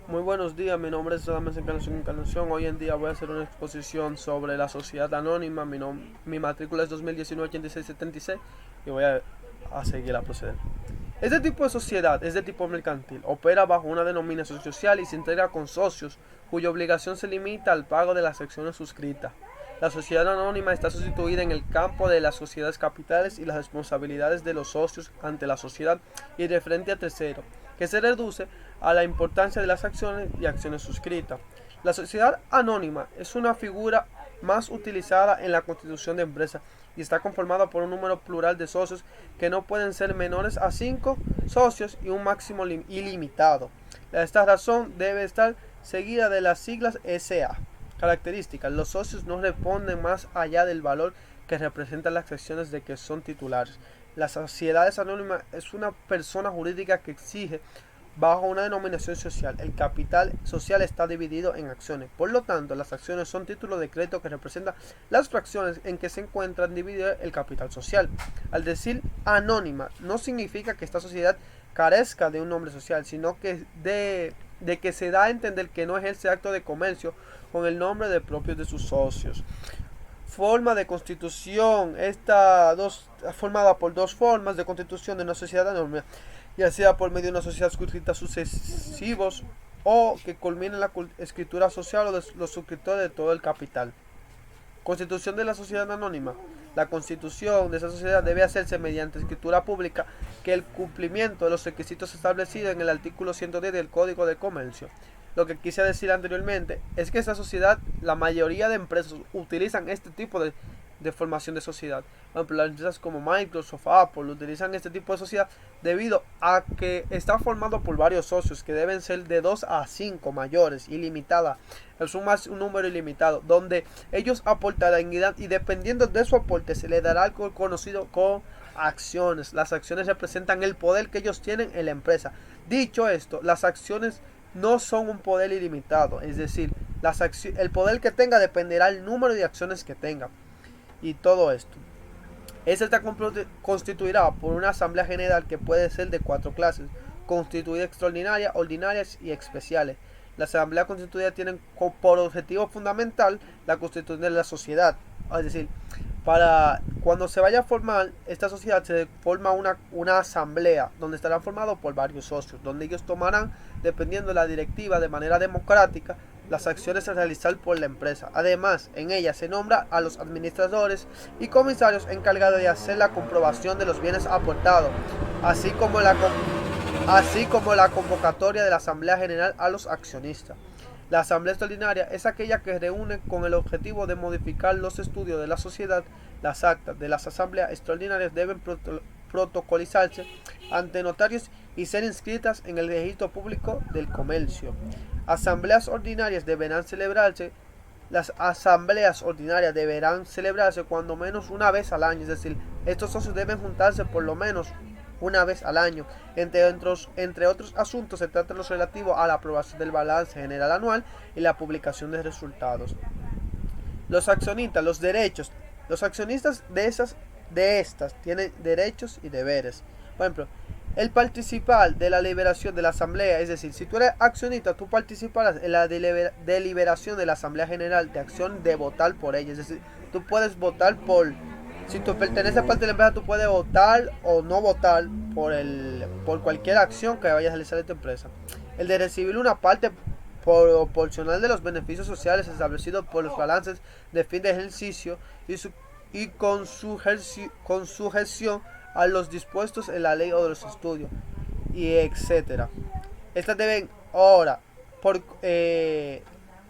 Muy buenos días, mi nombre es Adames Encarnación. Hoy en día voy a hacer una exposición sobre la sociedad anónima. Mi matrícula es 2019-8676 y voy a seguir a proceder. Este tipo de sociedad es de tipo mercantil, opera bajo una denominación social y se integra con socios cuya obligación se limita al pago de las acciones suscritas. La sociedad anónima está sustituida en el campo de las sociedades capitales y las responsabilidades de los socios ante la sociedad y de frente a terceros, que se reduce a la importancia de las acciones y acciones suscritas. La sociedad anónima es una figura más utilizada en la constitución de empresas y está conformada por un número plural de socios que no pueden ser menores a 5 socios y un máximo ilimitado. Esta razón debe estar seguida de las siglas SA. Características: los socios no responden más allá del valor que representan las acciones de que son titulares. Las sociedades anónimas es una persona jurídica que exige bajo una denominación social. El capital social está dividido en acciones. Por lo tanto, las acciones son títulos de crédito que representan las fracciones en que se encuentran divididos el capital social. Al decir anónima, no significa que esta sociedad carezca de un nombre social, sino que de que se da a entender que no ejerce acto de comercio con el nombre de propios de sus socios. Forma de constitución. Esta formada por dos formas de constitución de una sociedad anónima, ya sea por medio de una sociedad suscrita sucesivos o que culmine en la escritura social o de los suscriptores de todo el capital. Constitución de la sociedad anónima. La constitución de esa sociedad debe hacerse mediante escritura pública que el cumplimiento de los requisitos establecidos en el artículo 110 del Código de Comercio. Lo que quise decir anteriormente es que esta sociedad, la mayoría de empresas utilizan este tipo de formación de sociedad. Por ejemplo, las empresas como Microsoft, Apple utilizan este tipo de sociedad debido a que está formado por varios socios que deben ser de 2 a 5 mayores, ilimitada. Es un número ilimitado, donde ellos aportarán y dependiendo de su aporte se le dará algo conocido como acciones. Las acciones representan el poder que ellos tienen en la empresa. Dicho esto, las acciones no son un poder ilimitado, es decir, el poder que tenga dependerá del número de acciones que tenga. Y todo esto. Esta está constituirá por una asamblea general que puede ser de 4 clases, constituida extraordinaria, ordinarias y especiales. La asamblea constituida tiene por objetivo fundamental la constitución de la sociedad, es decir, para cuando se vaya a formar esta sociedad se forma una asamblea donde estarán formados por varios socios, donde ellos tomarán, dependiendo de la directiva de manera democrática, las acciones a realizar por la empresa. Además, en ella se nombra a los administradores y comisarios encargados de hacer la comprobación de los bienes aportados, así como la convocatoria de la Asamblea General a los accionistas. La asamblea extraordinaria es aquella que reúne con el objetivo de modificar los estudios de la sociedad. Las actas de las asambleas extraordinarias deben protocolizarse ante notarios y ser inscritas en el registro público del comercio. Asambleas ordinarias deberán celebrarse. Las asambleas ordinarias deberán celebrarse cuando menos una vez al año, es decir, estos socios deben juntarse por lo menos una vez al año. Entre otros asuntos se trata los relativos a la aprobación del balance general anual y la publicación de resultados. Los accionistas, los derechos. Los accionistas de estas tienen derechos y deberes. Por ejemplo, el participar de la deliberación de la asamblea, es decir, si tú eres accionista, tú participarás en la deliberación de la asamblea general de acción de votar por ella, es decir, tú puedes votar por, si tú perteneces a parte de la empresa, tú puedes votar o no votar por cualquier acción que vaya a realizar esta empresa. El de recibir una parte proporcional de los beneficios sociales establecidos por los balances de fin de ejercicio y con sujeción a los dispuestos en la ley o de los estudios, y etcétera. Estas deben ahora,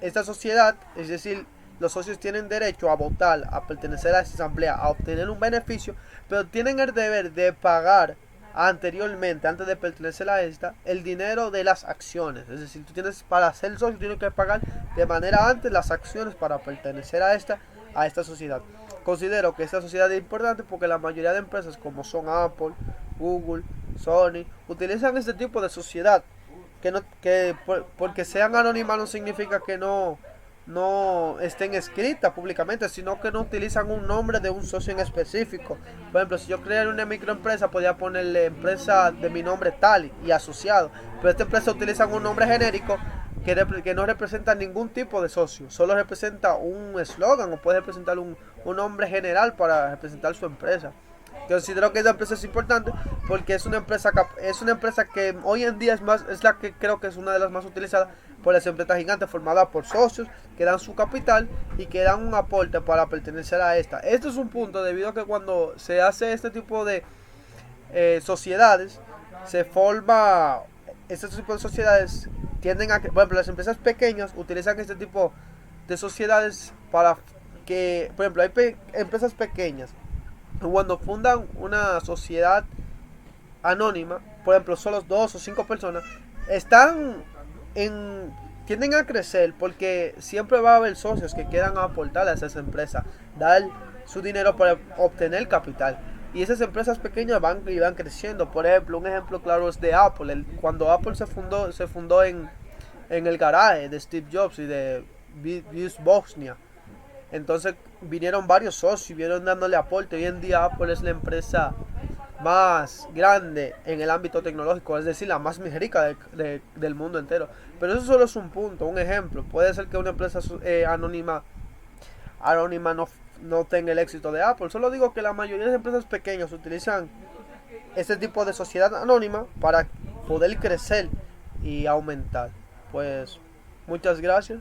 esta sociedad, es decir, los socios tienen derecho a votar, a pertenecer a esta asamblea, a obtener un beneficio, pero tienen el deber de pagar anteriormente, antes de pertenecer a esta, el dinero de las acciones. Es decir, tú tienes, para ser socio, tienes que pagar de manera antes las acciones para pertenecer a esta sociedad. Considero que esta sociedad es importante porque la mayoría de empresas como son Apple, Google, Sony, utilizan este tipo de sociedad. Porque sean anónimas no significa que no estén escritas públicamente, sino que no utilizan un nombre de un socio en específico. Por ejemplo, si yo creara una microempresa, podría ponerle empresa de mi nombre tal y asociado, pero esta empresa utiliza un nombre genérico que no representa ningún tipo de socio, solo representa un eslogan o puede representar un nombre general para representar su empresa. Considero que esta empresa es importante porque es una empresa que hoy en día es la que creo que es una de las más utilizadas por las empresas gigantes, formadas por socios que dan su capital y que dan un aporte para pertenecer a esta. Esto es un punto debido a que cuando se hace este tipo de sociedades, se forma este tipo de sociedades tienden a que, por ejemplo, las empresas pequeñas utilizan este tipo de sociedades para que, por ejemplo, hay empresas pequeñas cuando fundan una sociedad anónima, por ejemplo, solo 2 o 5 personas, están en tienden a crecer porque siempre va a haber socios que quieran aportar a esas empresas, dar su dinero para obtener capital. Y esas empresas pequeñas van creciendo. Por ejemplo, un ejemplo claro es de Apple. Cuando Apple se fundó en el garaje de Steve Jobs y de Bill Bosnia. Entonces vinieron varios socios y vinieron dándole aporte. Hoy en día Apple es la empresa más grande en el ámbito tecnológico, es decir, la más rica del mundo entero. Pero eso solo es un punto, un ejemplo. Puede ser que una empresa anónima no tenga el éxito de Apple. Solo digo que la mayoría de las empresas pequeñas utilizan este tipo de sociedad anónima para poder crecer y aumentar. Pues muchas gracias.